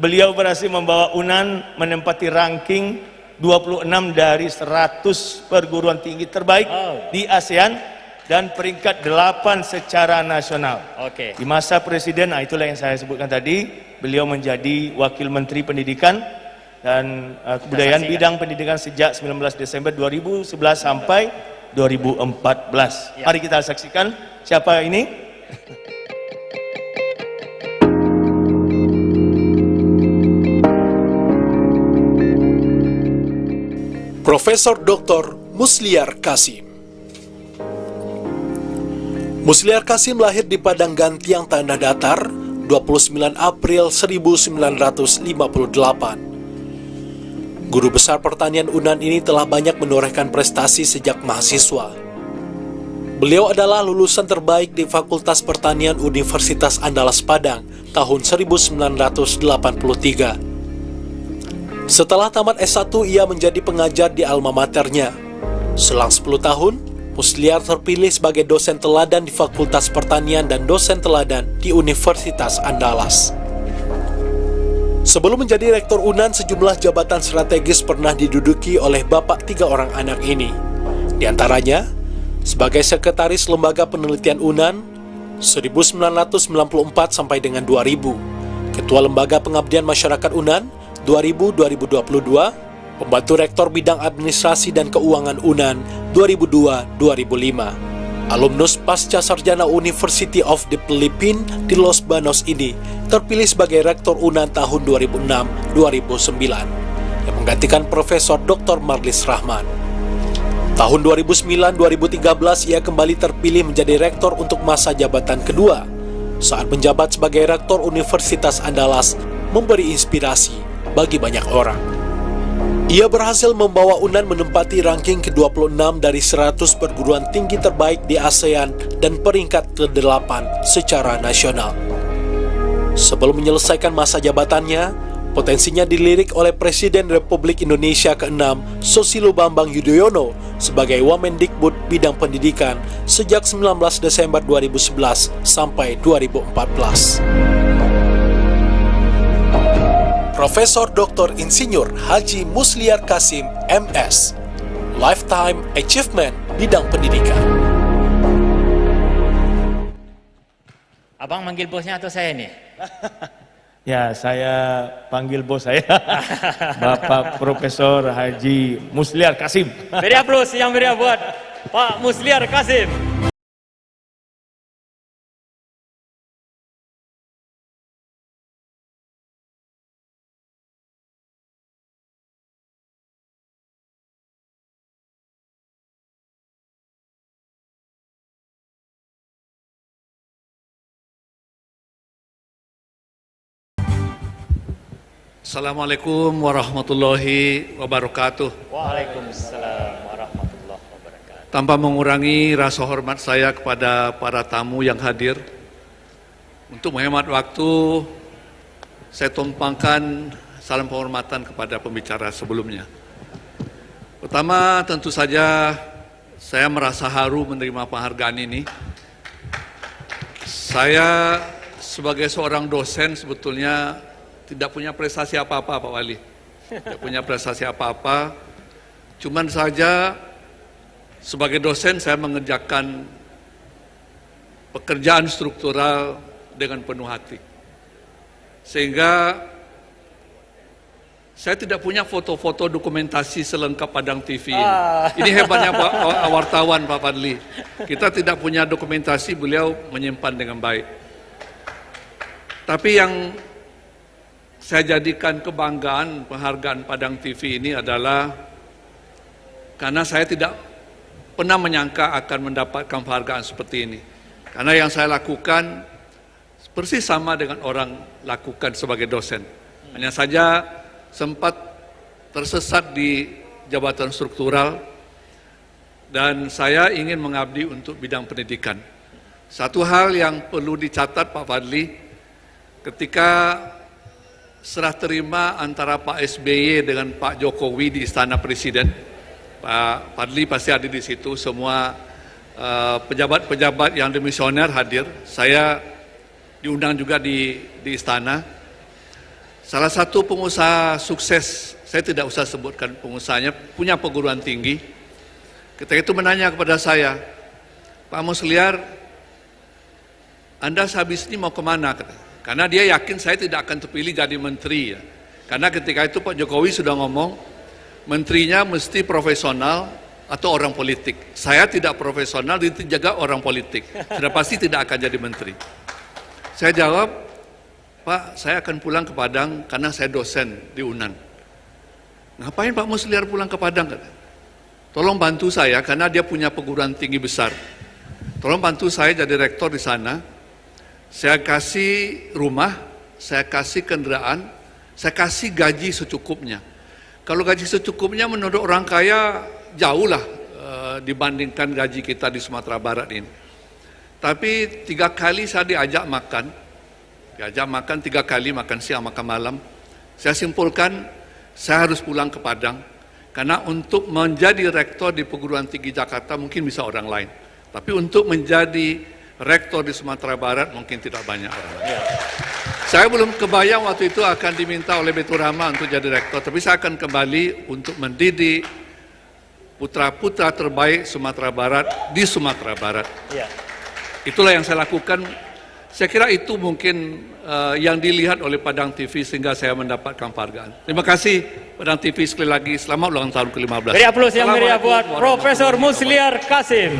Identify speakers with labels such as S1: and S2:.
S1: beliau berhasil membawa UNAN menempati ranking 26 dari 100 perguruan tinggi terbaik di ASEAN dan peringkat 8 secara nasional. Di masa presiden, itulah yang saya sebutkan tadi, beliau menjadi Wakil Menteri Pendidikan dan Kebudayaan bidang pendidikan sejak 19 Desember 2011 sampai 2014. Mari kita saksikan siapa ini.
S2: Profesor Dr. Musliar Kasim. Musliar Kasim lahir di Padang Gantiang, Tanah Datar, 29 April 1958. Guru besar pertanian UNAN ini telah banyak menorehkan prestasi sejak mahasiswa. Beliau adalah lulusan terbaik di Fakultas Pertanian Universitas Andalas Padang tahun 1983. Setelah tamat S1, ia menjadi pengajar di alma maternya. Selang 10 tahun, Musliar terpilih sebagai dosen teladan di Fakultas Pertanian dan dosen teladan di Universitas Andalas. Sebelum menjadi rektor UNAN, sejumlah jabatan strategis pernah diduduki oleh bapak 3 orang anak ini. Di antaranya, sebagai Sekretaris Lembaga Penelitian UNAN 1994 sampai dengan 2000, Ketua Lembaga Pengabdian Masyarakat UNAN 2000-2022, Pembantu Rektor Bidang Administrasi dan Keuangan UNAN 2002-2005. Alumnus Pasca Sarjana University of the Philippines di Los Banos ini terpilih sebagai Rektor UNAN tahun 2006-2009 yang menggantikan Profesor Dr. Marlis Rahman. Tahun 2009-2013 ia kembali terpilih menjadi Rektor untuk masa jabatan kedua. Saat menjabat sebagai Rektor Universitas Andalas, memberi inspirasi bagi banyak orang. Ia berhasil membawa UNAN menempati ranking ke-26 dari 100 perguruan tinggi terbaik di ASEAN dan peringkat ke-8 secara nasional. Sebelum menyelesaikan masa jabatannya, potensinya dilirik oleh Presiden Republik Indonesia ke-6 Susilo Bambang Yudhoyono sebagai Wamendikbud bidang pendidikan sejak 19 Desember 2011 sampai 2014. Profesor Dr. Insinyur Haji Musliar Kasim, MS, Lifetime Achievement bidang pendidikan.
S3: Abang manggil bosnya atau saya nih?
S1: Ya, saya panggil bos saya, Bapak Profesor Haji Musliar Kasim.
S3: Beri aplaus yang meriah buat Pak Musliar Kasim.
S4: Assalamualaikum warahmatullahi wabarakatuh.
S3: Waalaikumsalam warahmatullahi wabarakatuh.
S4: Tanpa mengurangi rasa hormat saya kepada para tamu yang hadir, untuk menghemat waktu, saya tumpangkan salam penghormatan kepada pembicara sebelumnya. Pertama, tentu saja saya merasa haru menerima penghargaan ini. Saya sebagai seorang dosen sebetulnya tidak punya prestasi apa-apa, Pak Wali. Tidak punya prestasi apa-apa. Cuman saja sebagai dosen saya mengerjakan pekerjaan struktural dengan penuh hati. Sehingga saya tidak punya foto-foto dokumentasi selengkap Padang TV ini. Ini hebatnya Pak wartawan, Pak Fadli. Kita tidak punya dokumentasi, beliau menyimpan dengan baik. Tapi yang saya jadikan kebanggaan penghargaan Padang TV ini adalah karena saya tidak pernah menyangka akan mendapatkan penghargaan seperti ini. Karena yang saya lakukan persis sama dengan orang lakukan sebagai dosen. Hanya saja sempat tersesat di jabatan struktural dan saya ingin mengabdi untuk bidang pendidikan. Satu hal yang perlu dicatat Pak Fadli, ketika serah terima antara Pak SBY dengan Pak Jokowi di Istana Presiden, Pak Fadli pasti ada di situ, semua pejabat-pejabat yang demisioner hadir. Saya diundang juga di istana. Salah satu pengusaha sukses, saya tidak usah sebutkan pengusahanya, punya perguruan tinggi. Ketika itu menanya kepada saya, Pak Musliar, Anda sehabis ini mau kemana? Karena dia yakin saya tidak akan terpilih jadi menteri. Ya. Karena ketika itu Pak Jokowi sudah ngomong, menterinya mesti profesional atau orang politik. Saya tidak profesional, dijaga orang politik. Sudah pasti tidak akan jadi menteri. Saya jawab, Pak, saya akan pulang ke Padang karena saya dosen di UNAN. Ngapain Pak Musliar pulang ke Padang? Tolong bantu saya karena dia punya perguruan tinggi besar. Tolong bantu saya jadi rektor di sana. Saya kasih rumah, saya kasih kendaraan, saya kasih gaji secukupnya. Kalau gaji secukupnya menurut orang kaya jauh lah dibandingkan gaji kita di Sumatera Barat ini. Tapi 3 kali saya diajak makan 3 kali, makan siang, makan malam. Saya simpulkan, saya harus pulang ke Padang, karena untuk menjadi rektor di perguruan tinggi Jakarta mungkin bisa orang lain. Tapi untuk menjadi rektor di Sumatera Barat mungkin tidak banyak orang lain. Saya belum kebayang waktu itu akan diminta oleh Betul Rahman untuk jadi rektor, tapi saya akan kembali untuk mendidik putra-putra terbaik Sumatera Barat di Sumatera Barat. Itulah yang saya lakukan. Saya kira itu mungkin yang dilihat oleh Padang TV sehingga saya mendapatkan penghargaan. Terima kasih Padang TV sekali lagi. Selamat ulang tahun ke-15.
S3: Beri aplaus yang meriah buat Profesor Musliar Kasim.